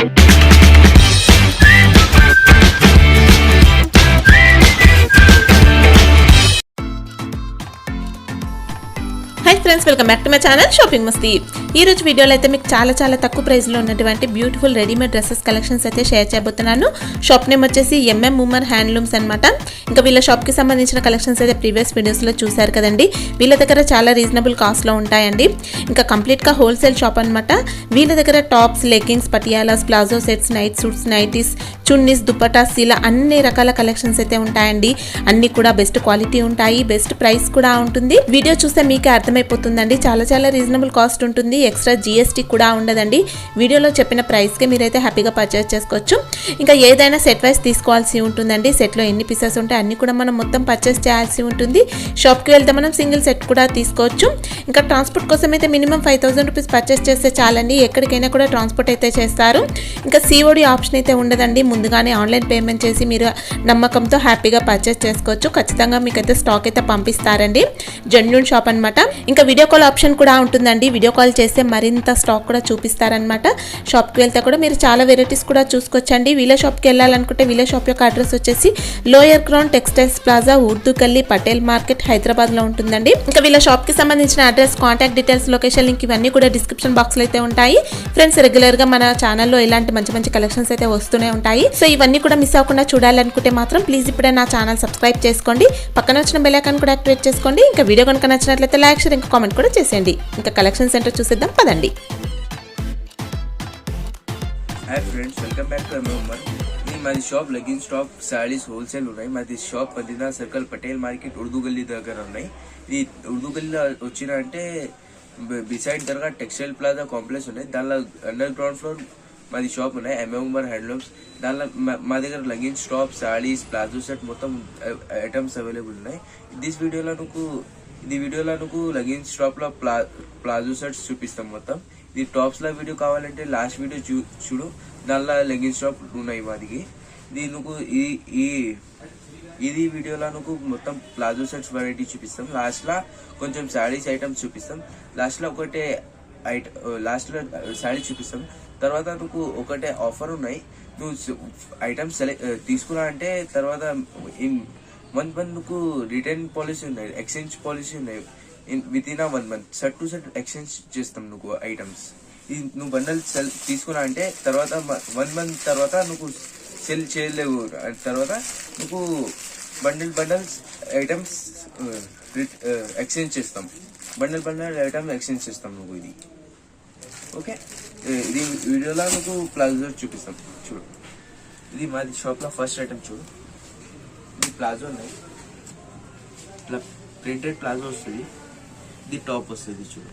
Hi friends, welcome back to my channel shopping మస్తీ. ఈ రోజు వీడియోలో అయితే మీకు చాలా తక్కువ ప్రైస్లో ఉన్నటువంటి బ్యూటిఫుల్ రెడీమేడ్ డ్రెస్సెస్ కలెక్షన్స్ అయితే షేర్ చేయబోతున్నాను. షాప్ నేమ్ వచ్చేసి ఎంఎం ఉమర్ హ్యాండ్లూమ్స్ అనమాట. ఇంకా వీళ్ళ షాప్కి సంబంధించిన కలెక్షన్స్ అయితే ప్రీవియస్ వీడియోస్లో చూశారు కదండి. వీళ్ళ దగ్గర చాలా రీజనబుల్ కాస్ట్లో ఉంటాయండి. ఇంకా కంప్లీట్గా హోల్సేల్ షాప్ అనమాట. వీళ్ళ దగ్గర tops, leggings, Patialas, palazzo sets, night suits, nighties, chunnis, dupattas ఇలా అన్ని రకాల కలెక్షన్స్ అయితే ఉంటాయండి. అన్ని కూడా బెస్ట్ క్వాలిటీ ఉంటాయి, బెస్ట్ ప్రైస్ కూడా ఉంటుంది. వీడియో చూస్తే మీకే అర్థమైపోతుందండి. చాలా రీజనబుల్ కాస్ట్ ఉంటుంది. ఎక్స్ట్రా జిఎస్టీ కూడా ఉండదండి. వీడియోలో చెప్పిన ప్రైస్కి మీరైతే హ్యాపీగా పర్చేస్ చేసుకోవచ్చు. ఇంకా ఏదైనా సెట్ వైస్ తీసుకోవాల్సి ఉంటుందండి. సెట్లో ఎన్ని పీసెస్ ఉంటాయి అన్ని కూడా మనం మొత్తం పర్చేస్ చేయాల్సి ఉంటుంది. షాప్కి వెళ్తే మనం సింగిల్ సెట్ కూడా తీసుకోవచ్చు. ఇంకా ట్రాన్స్పోర్ట్ కోసం అయితే మినిమం 5000 రూపీస్ పర్చేస్ చేస్తే చాలండి. ఎక్కడికైనా కూడా ట్రాన్స్పోర్ట్ అయితే చేస్తారు. ఇంకా సిఓడి ఆప్షన్ అయితే ఉండదండి. ముందుగానే ఆన్లైన్ పేమెంట్ చేసి మీరు నమ్మకంతో హ్యాపీగా పర్చేస్ చేసుకోవచ్చు. ఖచ్చితంగా మీకైతే స్టాక్ అయితే పంపిస్తారండి. జెన్యూన్ షాప్ అనమాట. ఇంకా వీడియో కాల్ ఆప్షన్ కూడా ఉంటుందండి. వీడియో కాల్ చేస్తే మరింత స్టాక్ కూడా చూపిస్తారనమాట. షాప్కి వెళ్తే కూడా మీరు చాలా వెరైటీస్ కూడా చూసుకోవచ్చండి. వీళ్ళ షాప్కి వెళ్ళాలనుకుంటే వీళ్ళ షాప్ యొక్క అడ్రస్ వచ్చేసి lower ground textiles plaza, Urdu గల్లీ, పటేల్ మార్కెట్, హైదరాబాద్లో ఉంటుందండి. ఇంకా వీళ్ళ షాప్కి సంబంధించిన address, contact details, location link ఇవన్నీ కూడా డిస్క్రిప్షన్ బాక్స్లో అయితే ఉంటాయి. ఫ్రెండ్స్, రెగ్యులర్గా మన ఛానల్లో ఇలాంటి మంచి కలెక్షన్స్ అయితే వస్తూనే ఉంటాయి. సో ఇవన్నీ కూడా మిస్ అవ్వకుండా చూడాలనుకుంటే మాత్రం ప్లీజ్ ఇప్పుడే నా ఛానల్ సబ్స్క్రైబ్ చేసుకోండి. పక్కన వచ్చిన బెల్ ఐకాన్ కూడా యాక్టివేట్ చేసుకోండి. ఇంకా వీడియో కనుక నచ్చినట్లయితే లైక్, షేర్, ఇంకా కామెంట్ కూడా చేసేయండి. ఇంకా కలెక్షన్ సెంటర్ చూసేద్దాం పదండి. Hi friends, welcome back to MM Umar. మాది shop leggings, top, saris wholesale ఉన్నాయి. మాది shop Madina circle, Patel market, Urdu గల్లీ దగ్గర ఉన్నాయి. ఇది ఉర్దూ గల్లీలో వచ్చిన అంటే beside Dargah textile plaza complex ఉన్నాయి. దానిలో అండర్ గ్రౌండ్ ఫ్లోర్ మాది షాప్ ఉన్నాయి, ఎంఎం ఉమర్ హ్యాండ్లూమ్స్. దానిలో మా దగ్గర leggings, top, saris, palazzo set మొత్తం ఐటమ్స్ అవైలబుల్ ఉన్నాయి. ఇది వీడియోలో నువ్వు లెగ్గిన్స్ టాప్ లో ప్లాజో సెట్స్ చూపిస్తాం మొత్తం. ఇది టాప్స్ లో వీడియో కావాలంటే లాస్ట్ వీడియో చూడు. దానిలో లెగ్గిన్స్ టాప్ ఉన్నాయి మాదికి. ఇది వీడియోలో నువ్వు మొత్తం ప్లాజో సెట్స్ వెరైటీ చూపిస్తాం. లాస్ట్ లో కొంచెం శారీస్ ఐటమ్స్ చూపిస్తాం. లాస్ట్ లో శారీ చూపిస్తాం. తర్వాత నువ్వు ఒకటే ఆఫర్ ఉన్నాయి. నువ్వు ఐటమ్స్ తీసుకున్నా అంటే తర్వాత వన్ మంత్ రిటర్న్ పాలసీ ఉన్నాయి, ఎక్స్చేంజ్ పాలసీ ఉన్నాయి. With in 1 month set to set exchange చేస్తాం నువ్వు ఐటమ్స్. ఇది నువ్వు బండల్ తీసుకున్నా అంటే తర్వాత 1 month తర్వాత నువ్వు సెల్ చేయలేవు. తర్వాత నువ్వు బండల్స్ ఐటమ్స్ ఎక్స్చేంజ్ చేస్తాం. బండల్ ఐటమ్స్ ఎక్స్చేంజ్ చేస్తాం నువ్వు. ఇది ఓకే. ఇది వీడియోలో నువ్వు ప్లాజో చూపిస్తాం చూడు. ఇది మాది షాప్లో ఫస్ట్ ఐటమ్ చూడు. ఇది ప్లాజో ఉన్నాయి. ఇట్లా ప్రింటెడ్ ప్లాజో వస్తుంది. ఇది టాప్ వస్తుంది చూడు.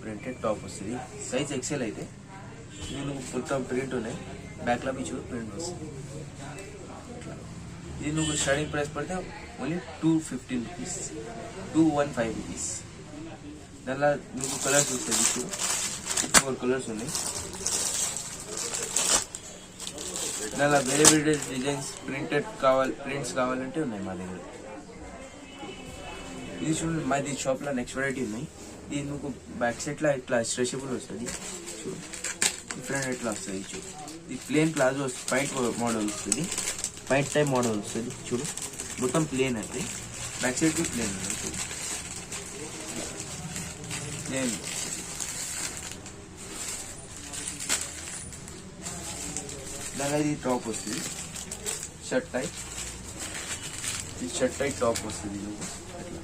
ప్రింటెడ్ టాప్ వస్తుంది. సైజ్ ఎక్సెల్ అయితే నేను మొత్తం ప్రింట్ ఉన్నాయి. బ్యాక్లో మీ చూడు ప్రింట్ వస్తుంది. ఇది నువ్వు స్టార్టింగ్ ప్రైస్ పడితే ఓన్లీ 215 రూపీస్, 215 రూపీస్. దానిలో నువ్వు కలర్స్ వస్తుంది చూడు. 4 కలర్స్ ఉన్నాయి. దానిలో వేరే డిజైన్స్ ప్రింట్స్ కావాలంటే ఉన్నాయి మా దగ్గర. ఇది చూడండి, మాది షాప్లో నెక్స్ట్ వెరైటీ ఉన్నాయి. ఇది నువ్వు బ్యాక్ సైడ్లో ఇట్లా స్ట్రెచబుల్ వస్తుంది చూడు. డిఫరెంట్ ఇట్లా వస్తుంది చూడు. ఇది ప్లేన్ ప్లాజో వస్తుంది. పైంట్ మోడల్ వస్తుంది. పైంట్ టైప్ మోడల్ వస్తుంది చూడు. మొత్తం ప్లేన్ అయితే బ్యాక్ సైడ్కి ప్లేన్ ఉంది చూడు. ప్లేన్ దాని ఇది టాప్ వస్తుంది. Shirt type. ఇది షర్ట్ టైప్ టాప్ వస్తుంది నువ్వు అట్లా.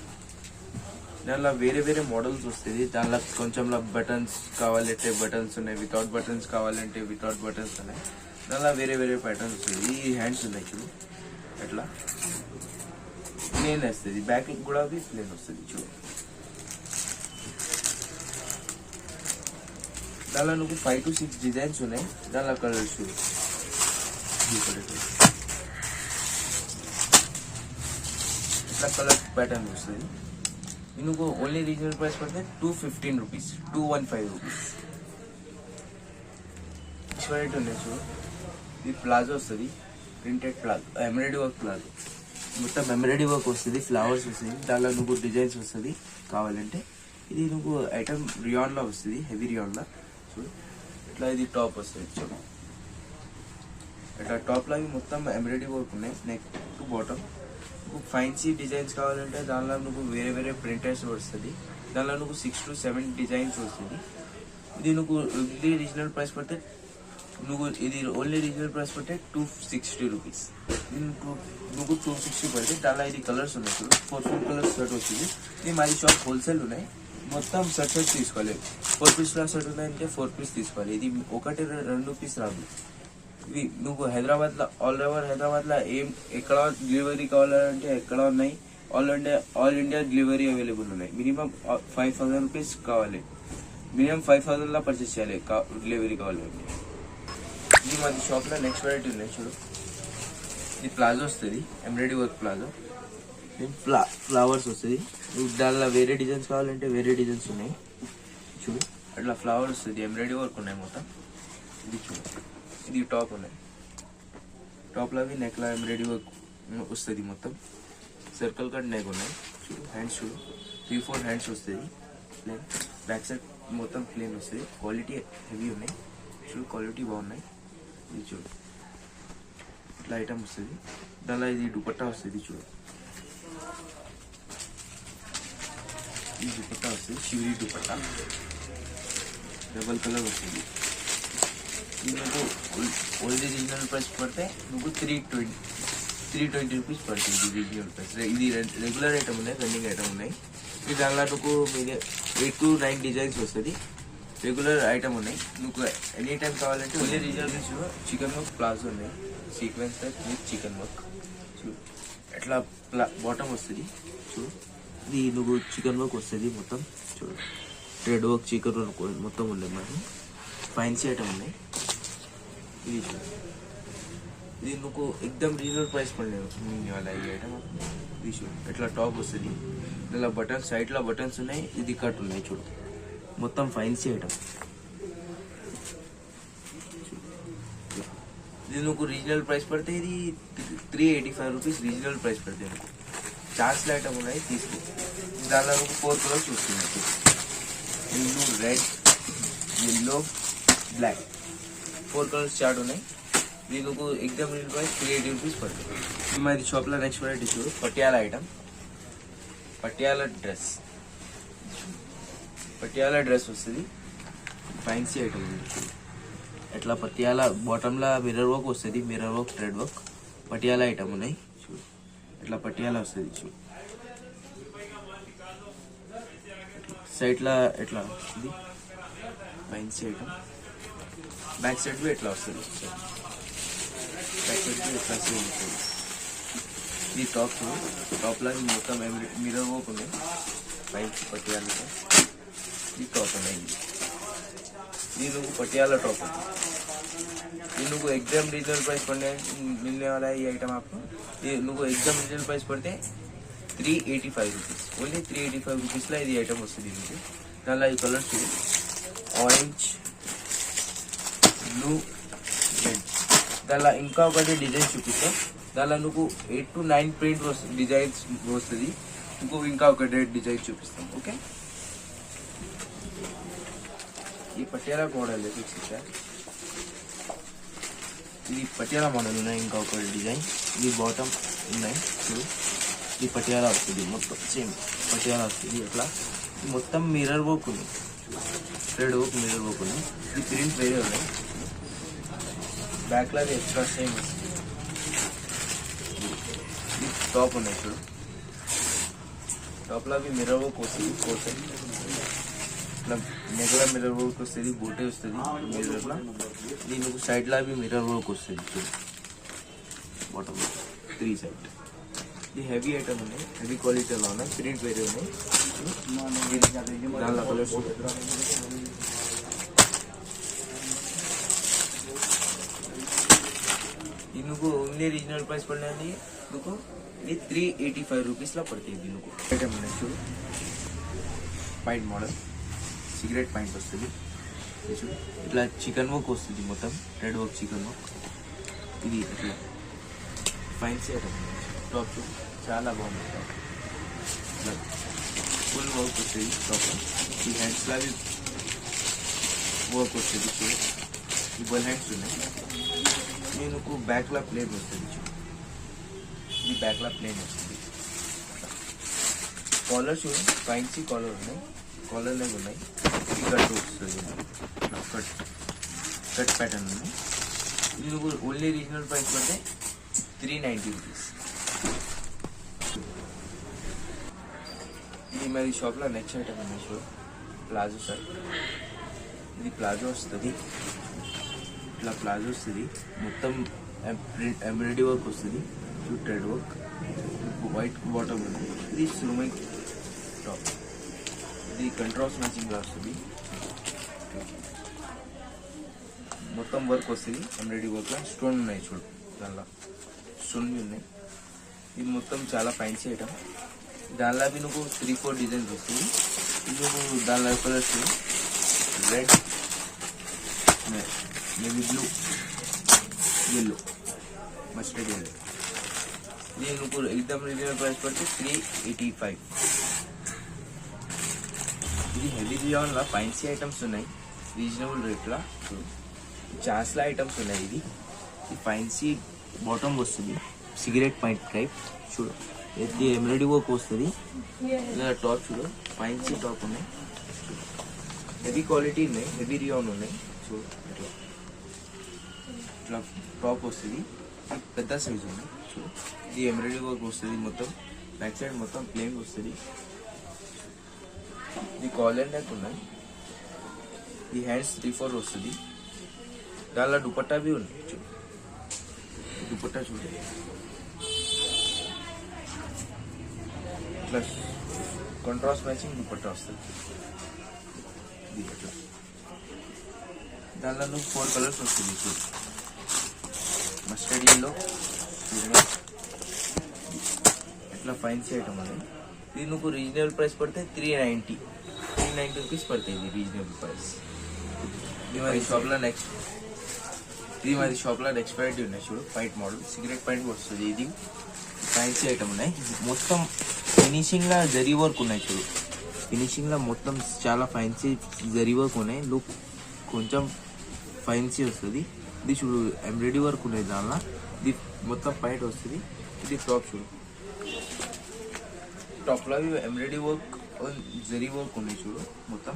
దానిలో వేరే మోడల్స్ వస్తుంది. దానిలో కొంచెం బటన్స్ కావాలంటే బటన్స్ ఉన్నాయి, వితౌట్ బటన్స్ కావాలంటే వితౌట్ బటన్స్ ఉన్నాయి. దానిలో వేరే ప్యాటర్న్స్ వస్తుంది. ఈ హ్యాండ్స్ ఉన్నాయి చూడు. అట్లా ప్లేన్ వస్తుంది. బ్యాక్ కూడా ప్లేన్ వస్తుంది చూడు. దానిలో నువ్వు 5 to 6 డిజైన్స్ ఉన్నాయి. దానిలో కలర్స్ చూడు. ఇట్లా కలర్ ప్యాటర్న్ వస్తుంది. నువ్వు ఓన్లీ రీజనబుల్ ప్రైస్ పడితే 215 రూపీస్, 215 రూపీస్. వెరైటీ ఉన్నాయి చూడు. ఇది ప్లాజో వస్తుంది. Printed palazzo, embroidery work palazzo. మొత్తం ఎంబ్రాయిడరీ వర్క్ వస్తుంది. ఫ్లవర్స్ వస్తుంది. దానిలో నువ్వు డిజైన్స్ వస్తుంది కావాలంటే. ఇది నువ్వు ఐటమ్ రియాన్లో వస్తుంది. హెవీ రియాన్లో చూడు. ఇట్లా ఇది టాప్ వస్తుంది చూడు. ఇట్లా టాప్లో అవి మొత్తం ఎంబ్రాయిడరీ వర్క్ ఉన్నాయి నెక్ టు బాటమ్. నువ్వు ఫ్యాన్సీ డిజైన్స్ కావాలంటే దానిలో నువ్వు వేరే వేరే ప్రింటర్స్ వస్తుంది. దానిలో నువ్వు 6 to 7 డిజైన్స్ వస్తుంది. ఇది నువ్వు ఓన్లీ రీజనల్ ప్రైస్ పడితే ఇది ఓన్లీ రీజనల్ ప్రైస్ పడితే 260 రూపీస్. నువ్వు 260 పడితే దానిలో ఇది కలర్స్ ఉన్నాయి చూడు. 4 కలర్స్ షర్ట్ వచ్చింది. ఇది మాది షాప్ హోల్సేల్ ఉన్నాయి. మొత్తం సెట్ తీసుకోవాలి. 4 పీస్లో షర్ట్ ఉన్నాయంటే 4 పీస్ తీసుకోవాలి. ఇది 1-2 పీస్ రాదు. ఇవి నువ్వు హైదరాబాద్లో ఆల్ ఓవర్ హైదరాబాద్లో ఎక్కడ డెలివరీ కావాలంటే ఎక్కడ ఉన్నాయి. ఆల్ ఇండియా డెలివరీ అవైలబుల్ ఉన్నాయి. మినిమం 5,000 రూపీస్ కావాలి. మినిమం 5,000లా పర్చేస్ చేయాలి డెలివరీ కావాలంటే. ఇది మాది షాప్లో నెక్స్ట్ వెరైటీ ఉన్నాయి చూడు. ఇది ప్లాజో వస్తుంది, ఎంబ్రాయిడరీ వర్క్ ప్లాజో. ఫ్లవర్స్ వస్తుంది. దానిలో వేరే డిజైన్స్ కావాలంటే వేరే డిజైన్స్ ఉన్నాయి చూడు. అట్లా ఫ్లవర్స్ వస్తుంది, ఎంబ్రాయిడరీ వర్క్ ఉన్నాయి మొత్తం. ఇది చూడు, ఇది టాప్ ఉన్నాయి. టాప్లో అవి నెక్లో ఎంబ్రాయిడరీ వర్క్ వస్తుంది మొత్తం. సర్కిల్ కట్ నెక్ ఉన్నాయి చూడు. హ్యాండ్స్ చూడు, 3-4 హ్యాండ్స్ వస్తుంది. ప్లేన్ బ్యాక్ సైడ్ మొత్తం ప్లేన్ వస్తుంది. క్వాలిటీ హెవీ ఉన్నాయి చూడు, క్వాలిటీ బాగున్నాయి. ఇది చూడు, ఇట్లా ఐటమ్ వస్తుంది. దానిలో ఇది దుపట్టా వస్తుంది చూడు. ఈ దుపట్టా వస్తుంది, షివరీ దుపట్టా, డబల్ కలర్ వస్తుంది. ఇది నువ్వు ఓన్లీ రీజనల్ ప్రైస్ పడితే నువ్వు 320 రూపీస్ పడుతుంది. ఇది రీజనల్ ప్రైస్. ఇది రెగ్యులర్ ఐటమ్ ఉన్నాయి, రన్నింగ్ ఐటమ్ ఉన్నాయి. ఇది దానిలో నువ్వు 8 to 9 డిజైన్స్ వస్తుంది. రెగ్యులర్ ఐటమ్ ఉన్నాయి. నువ్వు ఎనీ టైం కావాలంటే only regional price. Chikan work palazzo ఉన్నాయి, sequence type with chikan work చూడు. ఎట్లా బాటమ్ వస్తుంది చూడు. ఇది నువ్వు చికెన్ వర్క్ వస్తుంది మొత్తం చూడు. రెడ్ వర్క్, చికెన్ వర్క్ మొత్తం ఉన్నాయి. మరి ఫ్యాన్సీ ఐటమ్ ఉన్నాయి. ఇది చూడు, ఇది నువ్వు ఎక్దమ్ రీజనల్ ప్రైస్ పడలేదు వాళ్ళ ఈ ఐటమ్. ఇది చూడు, ఎట్లా టాప్ వస్తుంది. ఇలా బటన్స్, సైడ్లో బటన్స్ ఉన్నాయి. ఇది కట్ ఉన్నాయి చూడు. మొత్తం ఫ్యాన్సీ ఐటమ్. ఇది నువ్వు రీజనల్ ప్రైస్ పడితే ఇది 385 రూపీస్ రీజనల్ ప్రైస్ పడితే. నువ్వు ఛాన్స్లో ఐటమ్ ఉన్నాయి, తీసుకో. దానిలో నువ్వు 4 కలర్స్ వస్తున్నాయి. Blue, red, yellow, black, 4 colours chart ఉన్నాయి. ఇది నువ్వు ఎగ్జామ్ రీజనల్ ప్రైస్ 380 రూపీస్ పడుతుంది. మాది షాప్లో నెక్స్ట్ వెరైటీ చూడు. Patiala item, Patiala dress. Patiala dress వస్తుంది, ఫ్యాన్సీ ఐటమ్ ఉంది. ఎట్లా పటియాల బాటంలో మిర్రర్ వర్క్ వస్తుంది, mirror work, thread work. Patiala item ఉన్నాయి చూడు. ఎట్లా పటియాల వస్తుంది చూడు. సైడ్లో ఎట్లా వస్తుంది ఫ్యాన్సీ ఐటమ్. బ్యాక్ సైడ్ బి ఎట్లా వస్తుంది, బ్యాక్ సైడ్ బి ఎట్లా సేమ్ వస్తుంది. ఈ టాప్ టాప్లో మొత్తం మిర్రర్ వర్క్ ఉన్నాయి. పైకి పటియాల ఈ టాప్ ఉన్నాయి. ఇది నువ్వు పటియాల టాప్ ఉంది. ఇది నువ్వు ఎగ్జామ్ రీజనల్ ప్రైస్ పడితే మిलने वाला है ये आइटम आपको. ये నువ్వు ఎగ్జామ్ రీజనల్ ప్రైస్ పడితే 385 రూపీస్. ఓన్లీ 385 రూపీస్లో ఇది ఐటమ్ వస్తుంది. మీకు దానిలో ఈ కలర్స్ ఆరెంజ్, బ్లూ, రెడ్. దానిలో ఇంకా ఒకటి డిజైన్ చూపిస్తాం. దానిలో నువ్వు 8 to 9 ప్రింట్ డిజైన్స్ వస్తుంది. ఇంకో ఇంకా ఒకటి డిజైన్ చూపిస్తాం. ఓకే, ఈ పటియాలా మోడల్ చూపిస్తా. ఇది పటియాలా మోడల్ ఉన్నాయి. ఇంకా ఒక డిజైన్. ఇది బాటమ్ ఉన్నాయి చూడు. ఇది పటియాలా వస్తుంది మొత్తం సేమ్ పటియాలా వస్తుంది. అట్లా మొత్తం మిర్రర్ వర్క్ ఉంది, థ్రెడ్ వర్క్, మిర్రర్ వర్క్ ఉంది. ఇది ప్రింట్ వేరే ఉన్నాయి. బ్యాక్లో అది ఎక్స్ట్రా సేమ్ వస్తుంది. ఇది టాప్ ఉన్నాయి చూడు. టాప్లో అవి మిర్రర్ వర్క్ వస్తుంది. కోసైడ్ ఇట్లా నెగల మిర్రర్ వర్క్ వస్తుంది, బోటే వస్తుంది మిర్రర్లో. దీనికి సైడ్లో అవి మిర్రర్ వర్క్ వస్తుంది చూడు. Bottom 3 side. ఇది హెవీ ఐటమ్ ఉన్నాయి, హెవీ క్వాలిటీలో ఉన్నాయి. ప్రింట్ వేరే ఉన్నాయి. దానిలో కలర్స్ ఇది నువ్వు ఓన్లీ రీజనల్ ప్రైస్ పడినది నువ్వు ఇది 385 రూపీస్లో పడుతుంది. నువ్వు ఐటమ్ ఉన్నాయి చూడు. పాయింట్ మోడల్, సిగరెట్ పాయింట్ వస్తుంది చూడు. ఇట్లా చికెన్ వర్క్ వస్తుంది మొత్తం, రెడ్ వర్క్, చికెన్ వర్క్. ఇది ఇట్లా ఫ్యాన్సీ ఐటమ్ టాప్ చూడు, చాలా బాగుంది. టాప్ ఇట్లా ఫుల్ వర్క్ వస్తుంది టాప్. ఈ హ్యాండ్స్లో అవి వర్క్ వస్తుంది చూడు. డబుల్ హ్యాండ్స్ ఉన్నాయి. మీకు బ్యాక్లా ప్లేన్ వస్తుంది చూడు, ఇది బ్యాక్లా ప్లేన్ వస్తుంది. కాలర్ చూడు, ఫ్యాన్సీ కాలర్ ఉన్నాయి, కాలర్ లాగా ఉన్నాయి. ఇది కట్ వస్తుంది, కట్ ప్యాటర్న్ ఉన్నాయి. ఇది నువ్వు ఓన్లీ రీజనల్ ప్రైస్ పడితే 390 రూపీస్. ఇది మరి షాప్లో నెక్స్ట్ ఐటమ్ ఉన్నాయి చూడు, ప్లాజో షర్ట్. ఇది ప్లాజో వస్తుంది, ఇట్లా ప్లాజో వస్తుంది, మొత్తం ఎంబ్రాయిడరీ వర్క్ వస్తుంది, థ్రెడ్ వర్క్, వైట్ బాటమ్ ఉంది. ఇది సురుమై టాప్, ఇది కంట్రాస్ట్ మ్యాచింగ్ గా వస్తుంది, మొత్తం వర్క్ వస్తుంది ఎంబ్రాయిడరీ వర్క్ లా. స్టోన్ ఉన్నాయి చూడు, దానిలో స్టోన్ ఉన్నాయి. ఇది మొత్తం చాలా ఫ్యాన్సీ ఐటమ్. దానిలో నువ్వు 3-4 డిజైన్స్ వస్తుంది. ఇది నువ్వు దానిలో colours red, navy blue, yellow, mustard yellow. ఇది నువ్వు ఎగ్జామ్ రీజనల్ ప్రైస్ పడితే 385. ఇది హెవీ రియాన్లో ఫ్యాన్సీ ఐటమ్స్ ఉన్నాయి రీజనబుల్ రేట్లో. చాస్లా ఐటమ్స్ ఉన్నాయి. ఇది ఫ్యాన్సీ బాటమ్ వస్తుంది, సిగరెట్ పాయింట్ టైప్ చూడు. ఇది ఎంబ్రాయిడరీ వర్క్ వస్తుంది. ఇలా టాప్ చూడు, ఫ్యాన్సీ టాప్ ఉన్నాయి, హెవీ క్వాలిటీ ఉన్నాయి, హెవీ రియాన్ ఉన్నాయి చూడు. ఇట్లా ఇట్లా టాప్ వస్తుంది, పెద్ద సైజ్ ఉంది చూడు. ఇది ఎంబ్రాయిడరీ వర్క్ వస్తుంది, మొత్తం బ్యాక్ సైడ్ మొత్తం ప్లేన్ వస్తుంది. ఇది కాలర్ నెక్ ఉన్నాయి. ఈ హ్యాండ్స్ 3-4 వస్తుంది. దానిలో దుపట్టా भी ఉంది చూడు, దుపట్టా చూడు. ప్లస్ కాంట్రాస్ట్ మ్యాచింగ్ దుపట్టా వస్తుంది. దానిలో 4 కలర్స్ వస్తుంది చూడు. మస్టర్డ్ ఎల్లో, ఇట్లా ఫ్యాన్సీ ఐటమ్ అది. ఇది నువ్వు రీజనబుల్ ప్రైస్ పడితే 390 రూపీస్ పడుతుంది. ఇది రీజనబుల్ ప్రైస్. ఇది మరి షాప్లో నెక్స్ట్ వెరైటీ ఉన్నాయి చూడు, ఫైట్ మోడల్ సిగరెట్ పాయింట్ వస్తుంది. ఇది ఫ్యాన్సీ ఐటమ్ ఉన్నాయి, మొత్తం ఫినిషింగ్లో జరీ వర్క్ ఉన్నాయి చూడు. ఫినిషింగ్లో మొత్తం చాలా ఫ్యాన్సీ జరీ వర్క్ ఉన్నాయి. లుక్ కొంచెం ఫ్యాన్సీ వస్తుంది. ఇది చూడు ఎంబ్రాయిడరీ వర్క్ ఉన్నాయి దానిలో. ఇది మొత్తం పాయింట్ వస్తుంది. ఇది టాప్ చూడు, టాప్లో ఎంబ్రాయిడరీ వర్క్ జరీ వర్క్ ఉన్నాయి చూడు. మొత్తం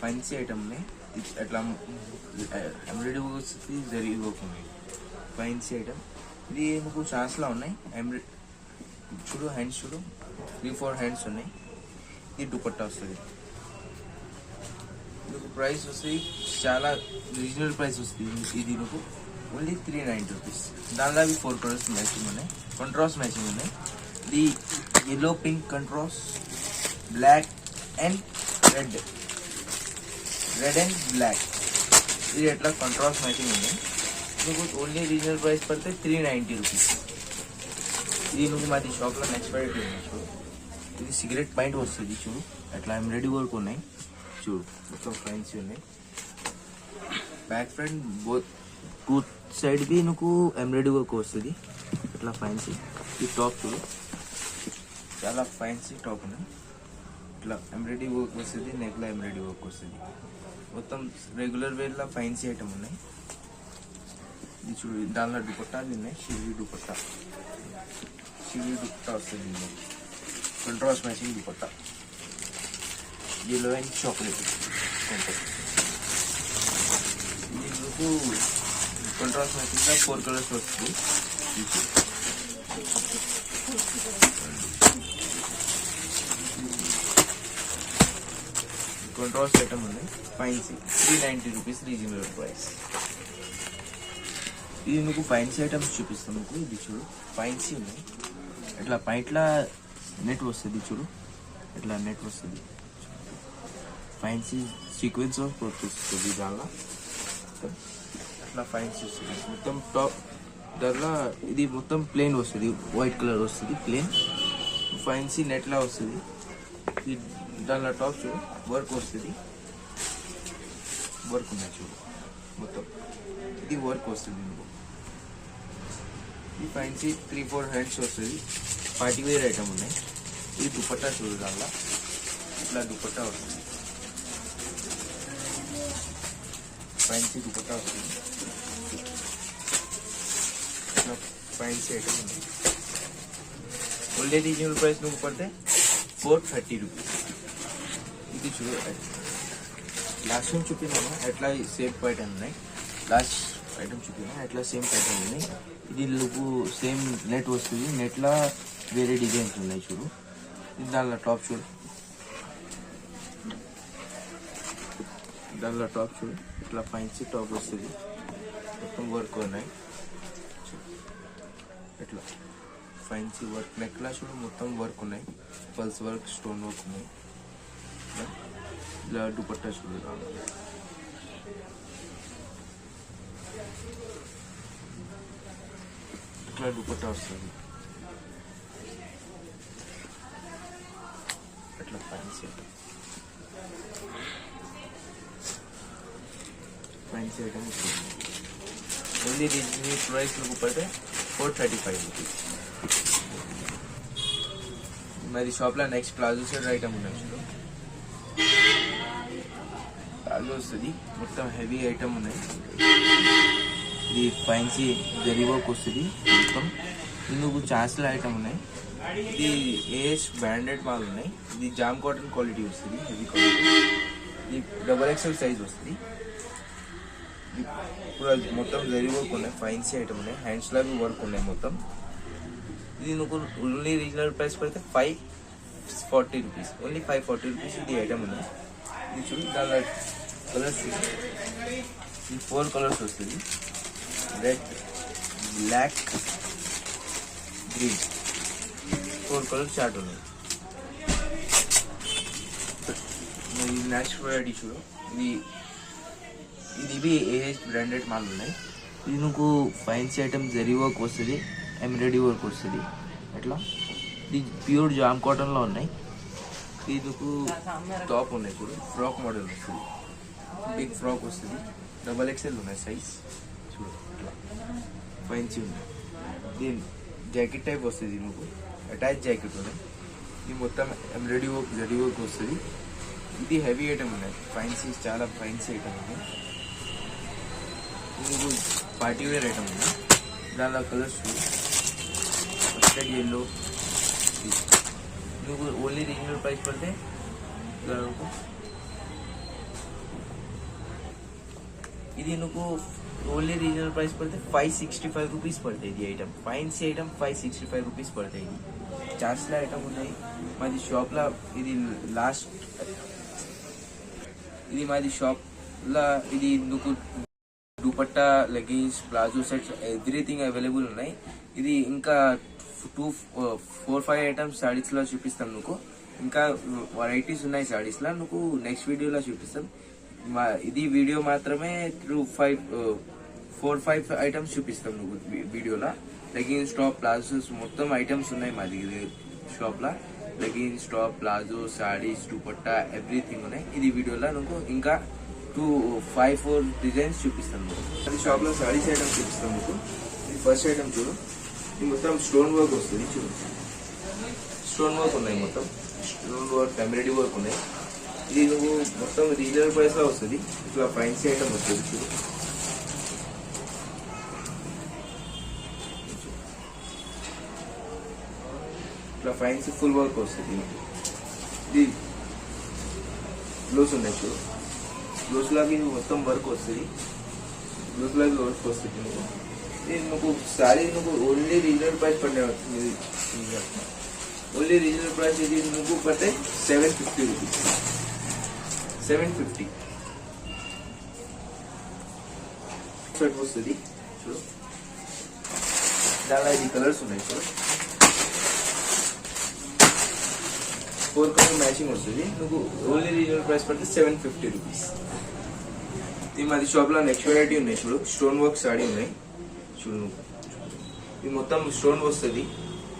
ఫ్యాన్సీ ఐటమ్ ఉన్నాయి. అట్లా ఎంబ్రాయిడరీ వర్క్స్ జరీ వర్క్ ఉన్నాయి, ఫ్యాన్సీ ఐటమ్. ఇది మీకు ఛాన్స్లో ఉన్నాయి. చూడు హ్యాండ్స్ చూడు, 3-4 హ్యాండ్స్ ఉన్నాయి. ఇది దుపట్టా వస్తుంది. మీకు ప్రైస్ వస్తుంది చాలా రీజనబుల్ ప్రైస్ వస్తుంది. ఇది మీకు ఓన్లీ 390 రూపీస్. దానిలో 4 కలర్స్ మ్యాచింగ్ ఉన్నాయి, కాంట్రాస్ట్ మ్యాచింగ్ ఉన్నాయి. ఇది yellow, pink contrast, black and red and black. ఇది ఎట్లా కాంట్రాస్ట్ మ్యాచింగ్ ఉంది. మీకు ఓన్లీ రీజనల్ ప్రైస్ పడితే 390 రూపీస్. ఇది నువ్వు మాది షాప్లో నెక్స్ట్ వెరైటీ ఉన్నాయి చూడు. ఇది సిగరెట్ పాయింట్ వస్తుంది చూడు, అట్లా ఎంబ్రాయిడరీ వర్క్ ఉన్నాయి చూడు, మొత్తం ఫ్యాన్సీ ఉన్నాయి. బ్యాక్ ఫ్రంట్ బోత్ 2 సైడ్ బి నువ్వు ఎంబ్రాయిడరీ వర్క్ వస్తుంది, ఇట్లా ఫ్యాన్సీ. ఈ టాప్ చూడు, చాలా ఫ్యాన్సీ టాప్ ఉన్నాయి. ఇట్లా ఎంబ్రాయిడరీ వర్క్ వస్తుంది, నెక్లో ఎంబ్రాయిడరీ వర్క్ వస్తుంది. మొత్తం రెగ్యులర్ వేర్లో ఫ్యాన్సీ ఐటమ్ ఉన్నాయి. ఇది చూడు, దానిలో దుపట్టాలు ఉన్నాయి, షివీ దుపట్టా వస్తుంది. Contrast matching dupatta, yellow and chocolate. ఇది మీకు కాంట్రాస్ట్ మ్యాచింగ్గా 4 కలర్స్ వస్తుంది. కాంట్రాస్ట్ ఐటమ్ ఉంది, ఫ్యాన్సీ 390 రూపీస్ రీజనబుల్ ప్రైస్. ఇది మీకు ఫ్యాన్సీ ఐటమ్స్ చూపిస్తాను మీకు. ఇది చూడు ఫ్యాన్సీ ఉన్నాయి, ఇట్లా పైట్లా నెట్ వస్తుంది చూడు, ఇట్లా నెట్ వస్తుంది. ఫ్యాన్సీ సీక్వెన్స్ ఆఫ్ వర్క్ వస్తుంది దానిలో, అట్లా ఫ్యాన్సీ వస్తుంది. మొత్తం టాప్ దానిలో ఇది మొత్తం ప్లేన్ వస్తుంది, వైట్ కలర్ వస్తుంది ప్లేన్. ఫ్యాన్సీ నెట్లా వస్తుంది. ఇది దానిలో టాప్ చూడు, వర్క్ వస్తుంది, వర్క్ ఉన్నాయి చూడు మొత్తం. ఇది వర్క్ వస్తుంది మీకు. ఈ ఫ్యాన్సీ 3-4 హ్యాండ్స్ వస్తుంది, పార్టీ వేర్ ఐటమ్ ఉన్నాయి. ఇది దుపట్టా చూడు, దానిలో ఇట్లా దుపట్టా వస్తుంది, ఫ్యాన్సీ దుపట్టా వస్తుంది. ఇట్లా ఫ్యాన్సీ ఐటమ్ ఉంది. ఓన్లీ రీజనబుల్ ప్రైస్ నువ్వు పడితే 430 రూపీస్. ఇది చూడు, లాస్ట్ టైం చూపినాను ఎట్లా సేమ్ ప్యాటర్న్ ఉన్నాయి. లాస్ట్ ఐటమ్ చూపినా ఎట్లా సేమ్ ప్యాటర్న్ ఉన్నాయి. ఇది నువ్వు సేమ్ నెట్ వస్తుంది. నెట్లో వేరే డిజైన్స్ ఉన్నాయి చూడు. ఇది దానిలో టాప్ చూడు, దానిలో టాప్ చూడు. ఇట్లా ఫ్యాన్సీ టాప్ వస్తుంది. మొత్తం వర్క్ ఉన్నాయి. ఇట్లా ఫ్యాన్సీ వర్క్ నెక్లా చూడు, మొత్తం వర్క్ ఉన్నాయి. పల్స్ వర్క్, స్టోన్ వర్క్ ఉన్నాయి. ఇలా దుపట్టా చూడు, ఇట్లా దుపట్టా వస్తుంది. ఇట్లా ఫ్యాన్సీ ఐటమ్ వస్తుంది. ఓన్లీ దీని ప్రైస్ నువ్వు పడితే 435 రూపీస్. మరి షాప్లో నెక్స్ట్ ప్లాజో సెట్ ఐటమ్ ఉన్నాయి చూడు. ప్లాజో వస్తుంది, మొత్తం హెవీ ఐటమ్ ఉన్నాయి. ఇది ఫ్యాన్సీ జరీ వర్క్ వస్తుంది మొత్తం. ఇందుకు ఛాన్స్ల ఐటమ్ ఉన్నాయి. ఇది ఏఎస్ బ్రాండెడ్ మాల్ ఉన్నాయి. ఇది జామ్ కాటన్ క్వాలిటీ వస్తుంది, హెవీ క్వాలిటీ. ఇది XXL సైజ్ వస్తుంది. ఇప్పుడు మొత్తం జరీ వర్క్ ఉన్నాయి, ఫ్యాన్సీ ఐటమ్ ఉన్నాయి. హ్యాండ్స్లో వర్క్ ఉన్నాయి మొత్తం. ఇది నువ్వు ఓన్లీ రీజనబుల్ ప్రైస్ పడితే 540 రూపీస్. ఓన్లీ 540 రూపీస్ ఇది ఐటమ్ ఉంది. ఇది చూడు, దాని కలర్స్ ఇది 4 కలర్స్ వస్తుంది. Red, black, green, 4 colours chart ఉన్నాయి. ఇది నెక్స్ట్ వెరైటీ చూడు. ఇది ఏహెచ్ బ్రాండెడ్ మాల్ ఉన్నాయి. ఇది నువ్వు ఫ్యాన్సీ ఐటమ్ జరీ వర్క్ వస్తుంది, ఎంబ్రాయిడరీ వర్క్ వస్తుంది. అట్లా ఇది ప్యూర్ జామ్ కాటన్లో ఉన్నాయి. ఇది నువ్వు టాప్ ఉన్నాయి చూడు, ఫ్రాక్ మోడల్ వస్తుంది. బిగ్ ఫ్రాక్ వస్తుంది, XXL ఉన్నాయి సైజ్ చూడు. ఇట్లా ఫ్యాన్సీ ఉన్నాయి. ఇది జాకెట్ టైప్ వస్తుంది, నువ్వు అటాచ్ జాకెట్ ఉన్నాయి. ఇది మొత్తం ఎంబ్రాయిడరీ వర్క్, జరీ వర్క్ వస్తుంది. ఇది హెవీ ఐటమ్ ఉన్నాయి, ఫ్యాన్సీ, చాలా ఫ్యాన్సీ ఐటమ్ ఉన్నాయి. ఇది పార్టీ వేర్ ఐటమ్ ఉంది. దానిలో కలర్స్ మస్టర్డ్ ఎల్లో. నువ్వు ఓన్లీ రీజనబుల్ ప్రైస్ పడితే ఇది నువ్వు ఓన్లీ రీజనబుల్ ప్రైస్ పడితే 565 రూపీస్ పడతాయి. ఇది ఐటమ్ ఫ్యాన్సీ ఐటమ్ 565 రూపీస్ పడతాయి. ఇది ఛాన్స్ల ఐటమ్ ఉన్నాయి. మాది షాప్లో ఇది లాస్ట్, ఇది మాది షాప్లో ఇది నువ్వు dupatta, leggings, palazzo sets everything available ఉన్నాయి. ఇది ఇంకా 4-5 ఐటమ్స్ శారీస్లో చూపిస్తాం. నువ్వు ఇంకా వెరైటీస్ ఉన్నాయి శారీస్లో, నువ్వు నెక్స్ట్ వీడియోలో చూపిస్తాం. ఇది వీడియో మాత్రమే 4-5 ఐటమ్స్ చూపిస్తాం నువ్వు వీడియోలో. లెగిన్స్, టాప్, ప్లాజోస్ మొత్తం ఐటమ్స్ ఉన్నాయి మాది షాప్లో. Leggings, top, palazzo, saris, dupatta everything ఉన్నాయి. ఇది వీడియోలో నువ్వు ఇంకా 5-4 డిజైన్స్ చూపిస్తాను. అది షాప్లో శారీస్ ఐటమ్ చూపిస్తాను మీకు. ఇది ఫస్ట్ ఐటమ్ చూడు. ఇది మొత్తం స్టోన్ వర్క్ వస్తుంది చూడు. స్టోన్ వర్క్ ఉన్నాయి, మొత్తం స్టోన్ వర్క్, ఎంబ్రాయిడరీ వర్క్ ఉన్నాయి. ఇది నువ్వు మొత్తం రీజనబుల్ ప్రైస్లో వస్తుంది. ఇట్లా ఫ్యాన్సీ ఐటమ్ వస్తుంది చూడు. ఇట్లా ఫ్యాన్సీ ఫుల్ వర్క్ వస్తుంది. ఇది బ్లౌజ్ ఉన్నాయి చూడు. బ్లౌజ్లాగా మొత్తం వర్క్ వస్తుంది. బ్లౌజ్లాగా వర్క్ వస్తుంది. ఇది నువ్వు సారీ నువ్వు ఓన్లీ రీజనబుల్ ప్రైస్ పడిన ఓన్లీ రీజనబుల్ ప్రైస్ ఇది నువ్వు పడితే 750 రూపీస్. 750 షర్ట్ వస్తుంది చూడు. దానిలో ఇది కలర్స్ ఉన్నాయి చూడు. 4 కలర్ మ్యాచింగ్ వస్తుంది. నువ్వు ఓన్లీ రీజనబుల్ ప్రైస్ పడితే 750 రూపీస్. ఇది మాది షాప్లో నెక్స్ట్ వెరైటీ ఉన్నాయి చూడు. స్టోన్ వర్క్ సారీ ఉన్నాయి చూడు. నువ్వు ఇది మొత్తం స్టోన్ వస్తుంది.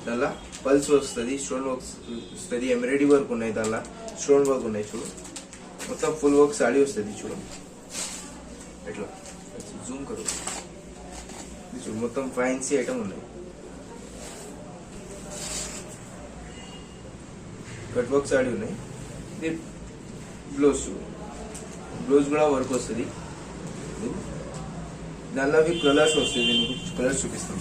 దానిలో పల్స్ వస్తుంది, స్టోన్ వర్క్ వస్తుంది, ఎంబ్రాయిడరీ వర్క్ ఉన్నాయి. దానిలో స్టోన్ వర్క్ ఉన్నాయి చూడు. మొత్తం ఫుల్ వర్క్ సారీ వస్తుంది చూడు. ఎట్లా జూమ్ కరు చూడు. మొత్తం ఫ్యాన్సీ ఐటమ్ ఉన్నాయి. కట్ వర్క్ సారీ ఉన్నాయి. ఇది బ్లౌజ్ చూడు. బ్లౌజ్ కూడా వర్క్ వస్తుంది. దానిలో అవి కలర్స్ వస్తుంది, నీకు కలర్స్ చూపిస్తాం.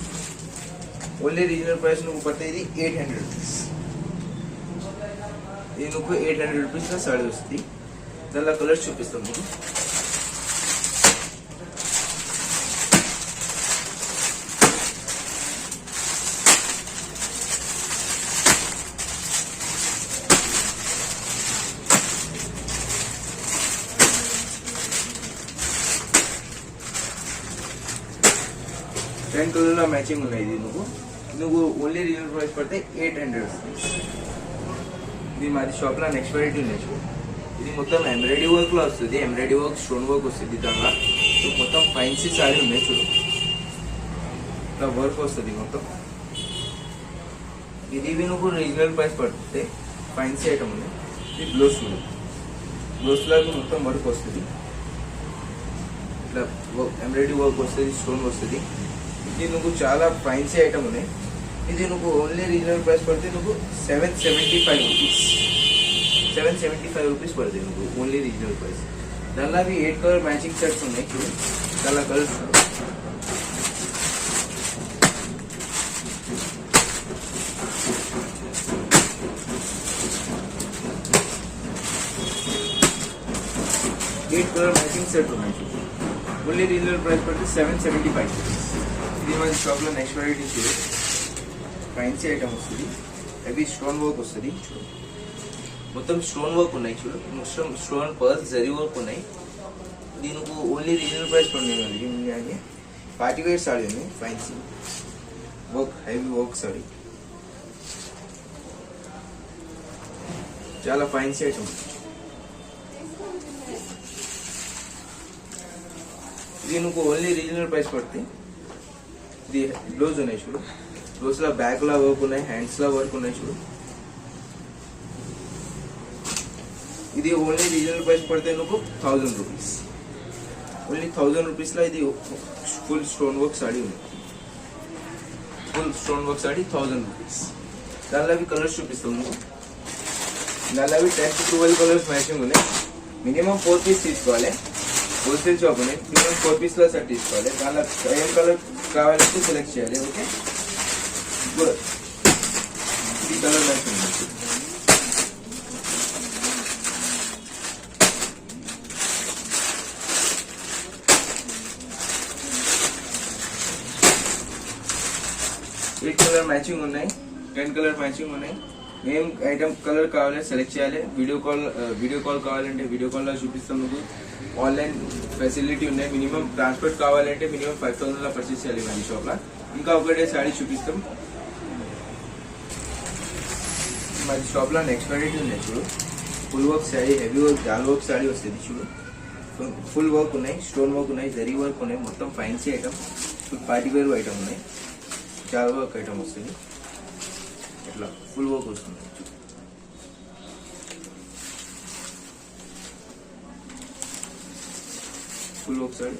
ఓన్లీ రీజనల్ ప్రైస్ నువ్వు పడితే ఇది 800 రూపీస్. ఇది నువ్వు 800 రూపీస్లో సారీ వస్తుంది. దానిలో కలర్స్ చూపిస్తాం నీకు. టెన్ కలర్లో మ్యాచింగ్ ఉన్నాయి. ఇది నువ్వు ఓన్లీ రీజనల్ ప్రైస్ పడితే 800 రూపీస్. ఇది మాది షాప్లో నెక్స్ట్ వెరైటీ ఉన్నాయి. ఇది మొత్తం ఎంబ్రాయిడరీ వర్క్లో వస్తుంది. ఎంబ్రాయిడరీ వర్క్, స్టోన్ వర్క్ వస్తుంది. దానిలో మొత్తం ఫైన్సీ సారీ ఉన్నాయి చూడు, ఇట్లా వర్క్ వస్తుంది మొత్తం. ఇది నువ్వు రీజనల్ ప్రైస్ పడితే ఫైన్సీ ఐటమ్ ఉంది. ఇది బ్లౌజ్ చూడు, బ్లౌజ్లో మొత్తం వర్క్ వస్తుంది, ఇట్లా ఎంబ్రాయిడరీ వర్క్ వస్తుంది, స్టోన్ వస్తుంది. ఇది నువ్వు చాలా ఫైన్సీ ఐటమ్ ఉన్నాయి. ఇది నువ్వు ఓన్లీ రీజనల్ ప్రైస్ పడితే నువ్వు 775 రూపీస్. 775 రూపీస్ పడుతుంది నువ్వు ఓన్లీ రీజనల్ ప్రైస్. దానిలో అవి 8 కలర్ మ్యాచింగ్ సెట్స్ ఉన్నాయి చూడు, దానిలో కలర్స్ 8 కలర్ మ్యాచింగ్ సెట్ ఉన్నాయి చూడు. ఓన్లీ రీజనల్ ప్రైస్ పడితే 775 రూపీస్. ఇది మన షాప్లో నెక్స్ట్ వెరైటీ చూడు, ఫైన్సీ ఐటమ్ వస్తుంది. అవి స్టోన్ వర్క్ వస్తుంది చూడు, మొత్తం స్టోన్ వర్క్ ఉన్నాయి చూడు, మొత్తం స్టోన్ పర్ల్స్ జరీ వర్క్ ఉన్నాయి. దీనికి ఓన్లీ రీజనల్ ప్రైస్ పడినాయి. పార్టీ వేర్ సారీ ఉంది, fancy work, heavy work sorry, చాలా ఫైన్సీ ఐటమ్. దీనికి ఓన్లీ రీజనల్ ప్రైస్ పడుతుంది. ఇది బ్లౌజ్ ఉన్నాయి చూడు, బ్లౌజ్లో బ్యాక్లో వర్క్ ఉన్నాయి, హ్యాండ్స్లో వర్క్ ఉన్నాయి చూడు. ఇది ఓన్లీ రీజనల్ ప్రైస్ పడితే నువ్వు 1000 రూపీస్. ఓన్లీ 1000 రూపీస్లో ఇది ఫుల్ స్టోన్ వర్క్ సాడీ ఉంది. Full stone work saree 1000 rupees. దానిలో అవి కలర్స్ చూపిస్తాం నువ్వు. దానిలో అవి 10 to 12 కలర్స్ మ్యాచింగ్ ఉన్నాయి. మినిమం 4 పీస్ తీసుకోవాలి. హోల్సేల్ షాప్ ఉన్నాయి, మినిమం 4 పీస్లో సెట్ తీసుకోవాలి. దానిలో ఏం కలర్ కావాలంటే సెలెక్ట్ చేయాలి. Okay, good. ఈ colour matching eight colour matching ఉన్నాయి, 10 కలర్ మ్యాచింగ్ ఉన్నాయి. ఏం ఐటమ్ కలర్ కావాలంటే సెలెక్ట్ చేయాలి. వీడియో కాల్ కావాలంటే వీడియో కాల్లో చూపిస్తాం. మీకు ఆన్లైన్ ఫెసిలిటీ ఉన్నాయి. మినిమం ట్రాన్స్పోర్ట్ కావాలంటే మినిమం 5000 పర్చేస్ చేయాలి మన షాప్లో. ఇంకా ఒకటే శారీ చూపిస్తాం. మన షాప్లో నెక్స్ట్ వెరైటీ ఉన్నాయి చూడు, full work sari, heavy work, జాల్ వర్క్ శారీ వస్తుంది చూడు. ఫుల్ వర్క్ ఉన్నాయి, స్టోన్ వర్క్ ఉన్నాయి, జరీ వర్క్ ఉన్నాయి, మొత్తం fancy item, full party wear item ఉన్నాయి. జాల్ వర్క్ ఐటమ్ వస్తుంది, ఇట్లా ఫుల్ వర్క్ వస్తుంది. ఫుల్ వర్క్ సైడ్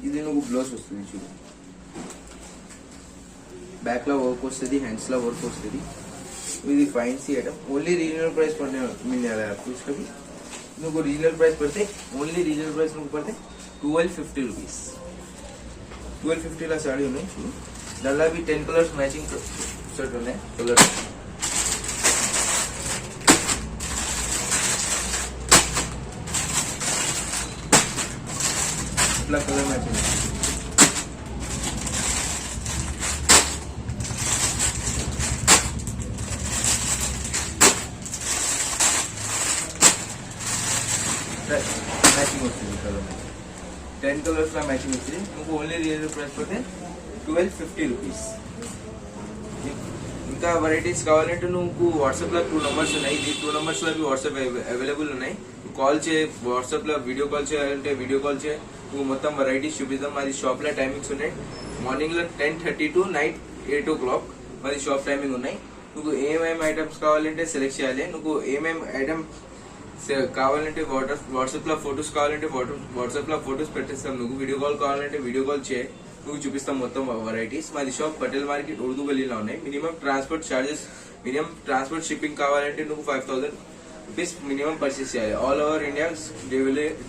ఇది నువ్వు బ్లౌజ్ వస్తుంది చూడు, బ్యాక్లో వర్క్ వస్తుంది, హ్యాండ్స్లో వర్క్ వస్తుంది. ఇది fancy item. Only regional price పడిన తీసుకొని నువ్వు రీజనల్ ప్రైస్ పడితే ఓన్లీ రీజనల్ ప్రైస్ నువ్వు పడితే 1250 రూపీస్. 1250లా సాడీ ఉన్నాయి చూడు. దానిలో అవి 10 కలర్స్ మ్యాచింగ్ సెట్ ఉన్నాయి. కలర్స్ ఇట్లా కలర్ మ్యాచింగ్. మ్యాచింగ్ వస్తుంది కలర్, 10 కలర్స్ లా మ్యాచింగ్ వచ్చింది. నువ్వు ఓన్లీ రీజనల్ ప్రైస్ పడితే 1250 రూపీస్. ఇంకా వెరైటీస్ కావాలంటే నువ్వు వాట్సాప్లో 2 నెంబర్స్ ఉన్నాయి. ఈ 2 నెంబర్స్లో అవి వాట్సాప్ అవైలబుల్ ఉన్నాయి. కాల్ చేయి, వాట్సాప్లో వీడియో కాల్ చేయాలంటే వీడియో కాల్ చేయి. నువ్వు మొత్తం వెరైటీస్ చూపిద్దాం. మాది షాప్లో టైమింగ్స్ ఉన్నాయి. మార్నింగ్లో 10:30 to నైట్ 8 o'clock మాది షాప్ టైమింగ్ ఉన్నాయి. నువ్వు ఏమేమి ఐటమ్స్ కావాలంటే సెలెక్ట్ చేయాలి. నువ్వు ఏమేమి ఐటమ్ కావాలంటే వాట్సాప్లో ఫొటోస్ కావాలంటే వాట్సాప్లో ఫొటోస్ పెట్టేస్తాం. నువ్వు వీడియో కాల్ కావాలంటే వీడియో కాల్ చేయి, నువ్వు చూపిస్తాం మొత్తం వెరైటీస్. మాది షాప్ పటేల్ మార్కెట్ ఉర్దూ గల్లీలో ఉన్నాయి. Minimum transport charges, minimum transport shipping కావాలంటే నువ్వు 5000 రూపీస్ మినిమం పర్చేస్ చేయాలి. All over India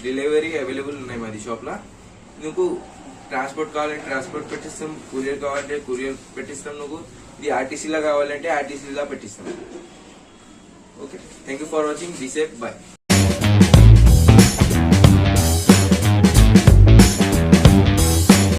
delivery available ఉన్నాయి మాది షాప్లో. నువ్వు ట్రాన్స్పోర్ట్ కావాలంటే ట్రాన్స్పోర్ట్ పెట్టిస్తాం, కొరియర్ కావాలంటే కొరియర్ పెట్టిస్తాం, నువ్వు ఇది ఆర్టీసీలా కావాలంటే ఆర్టీసీలా పెట్టిస్తాం. Okay, thank you for watching. Be safe, bye.